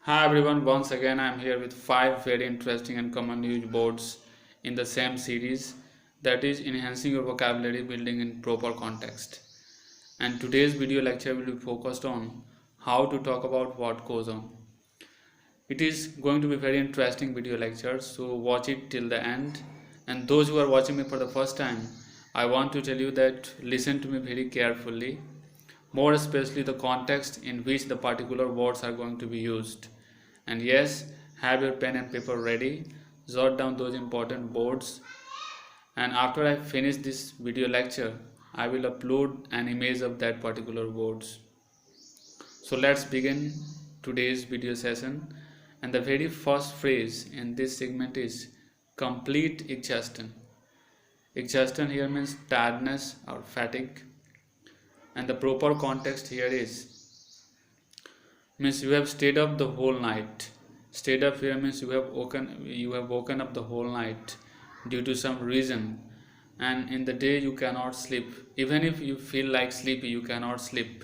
Hi everyone, once again I am here with 5 very interesting and common used words in the same series, that is enhancing your vocabulary building in proper context. And today's video lecture will be focused on how to talk about what goes on. It is going to be very interesting video lecture, so watch it till the end. And those who are watching me for the first time, I want to tell you that listen to me very carefully, more especially the context in which the particular words are going to be used. And yes, have your pen and paper ready, jot down those important words, and after I finish this video lecture, I will upload an image of that particular words. So let's begin today's video session, and the very first phrase in this segment is complete exhaustion. Exhaustion here means tiredness or fatigue, and the proper context here is means you have stayed up the whole night. Stayed up here means you have woken up the whole night due to some reason, and in the day you cannot sleep. Even if you feel like sleepy, you cannot sleep.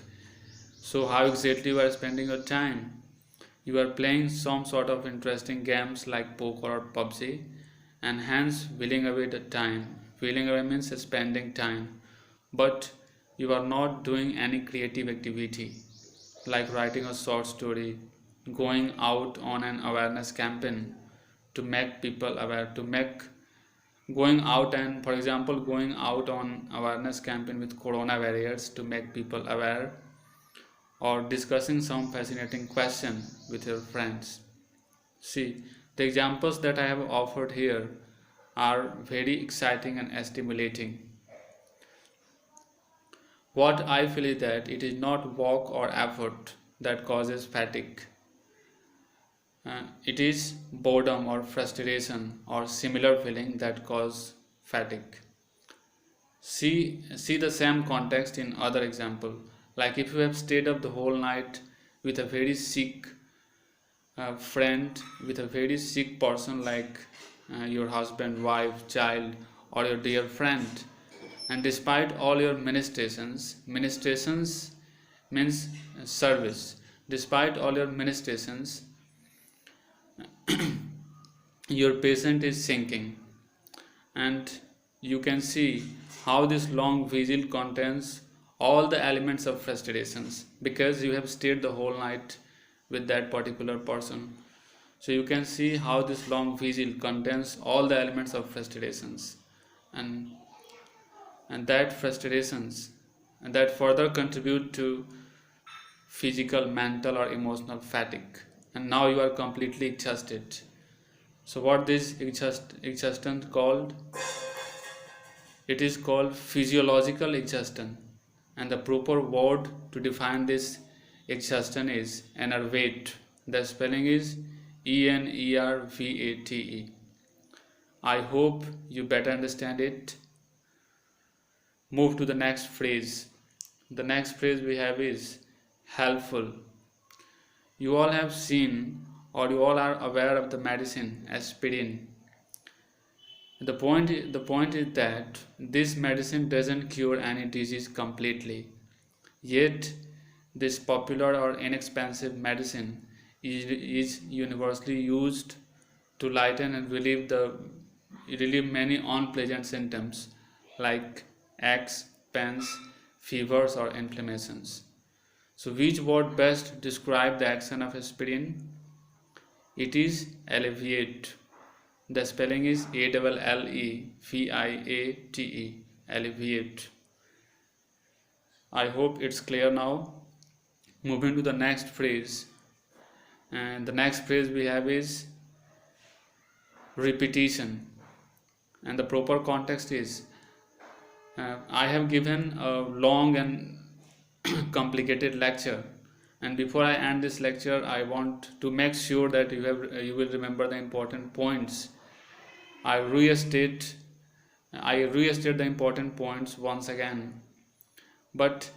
So how exactly you are spending your time? You are playing some sort of interesting games like poker or PUBG, and hence willing away the time. Willing away means spending time, but you are not doing any creative activity like writing a short story, going out on an awareness campaign to make people aware, to make going out and for example going out on awareness campaign with corona barriers to make people aware, or discussing some fascinating question with your friends. See, the examples that I have offered here are very exciting and stimulating. What I feel is that it is not work or effort that causes fatigue. It is boredom or frustration or similar feeling that cause fatigue. See the same context in other example. Like if you have stayed up the whole night with a very sick friend, with a very sick person like your husband, wife, child, or your dear friend, and despite all your ministrations means service, despite all your ministrations, your patient is sinking, and you can see how this long vigil contains all the elements of frustrations because you have stayed the whole night with that particular person. So you can see how this long vigil contains all the elements of frustrations, and that frustrations and that further contribute to physical, mental, or emotional fatigue, and now you are completely exhausted. So what this exhaustion called? It is called physiological exhaustion, and the proper word to define this exhaustion is enervate. The spelling is ENERVATE. I hope you better understand it. Move to the next phrase. The next phrase we have is helpful. You all have seen, or you all are aware of the medicine aspirin. The point is that this medicine doesn't cure any disease completely. Yet this popular or inexpensive medicine is universally used to lighten and relieve many unpleasant symptoms like aches, pains, fevers, or inflammations. So which word best describe the action of aspirin? It is alleviate. The spelling is ALLEVIATE, alleviate. I hope it's clear now. Moving to the next phrase, and the next phrase we have is repetition, and the proper context is I have given a long and complicated lecture, and before I end this lecture I want to make sure that you will remember the important points. I restate the important points once again, but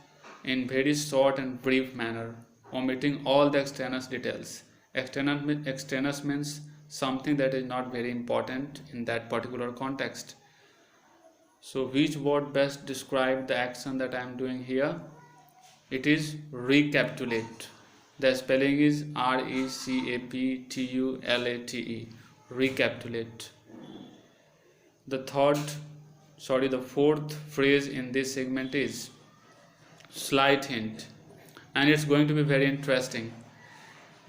in very short and brief manner, omitting all the extraneous details. Extraneous means something that is not very important in that particular context. So which word best describe the action that I am doing here? It is recapitulate. The spelling is recaptulate. Recapitulate. The fourth phrase in this segment is slight hint, and it's going to be very interesting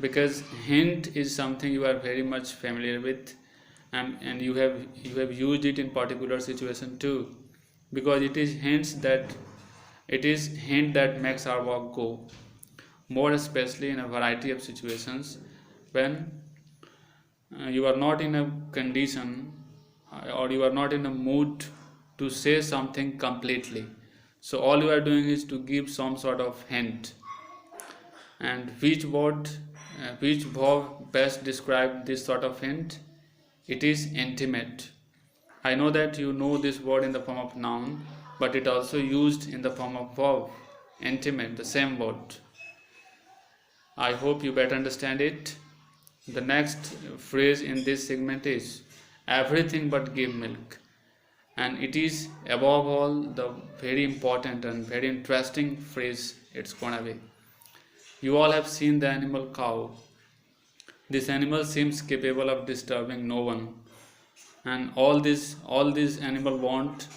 because hint is something you are very much familiar with, and you have used it in particular situation too, because it is hint that makes our work go, more especially in a variety of situations when you are not in a condition or you are not in a mood to say something completely. So all you are doing is to give some sort of hint. And which verb best describe this sort of hint? It is intimate. I know that you know this word in the form of noun, but it also used in the form of verb. Intimate, the same word. I hope you better understand it. The next phrase in this segment is everything but give milk, and it is above all the very important and very interesting phrase it's gonna be. You all have seen the animal cow. This animal seems capable of disturbing no one, and all these animal wants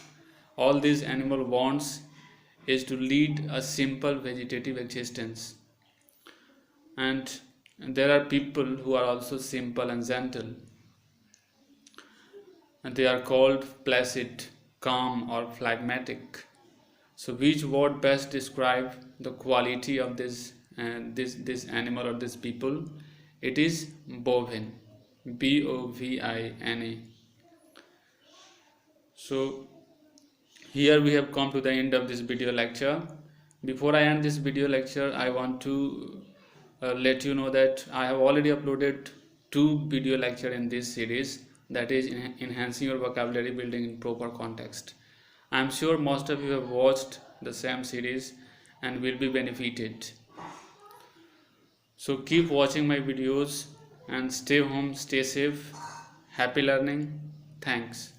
is to lead a simple vegetative existence. And there are people who are also simple and gentle, and they are called placid, calm, or phlegmatic. So which word best describe the quality of this animal or this people? It is bovine, bovine. So here we have come to the end of this video lecture. Before I end this video lecture, I want to let you know that I have already uploaded 2 video lecture in this series, that is enhancing your vocabulary building in proper context. I am sure most of you have watched the same series and will be benefited. So keep watching my videos and stay home, stay safe. Happy learning. Thanks.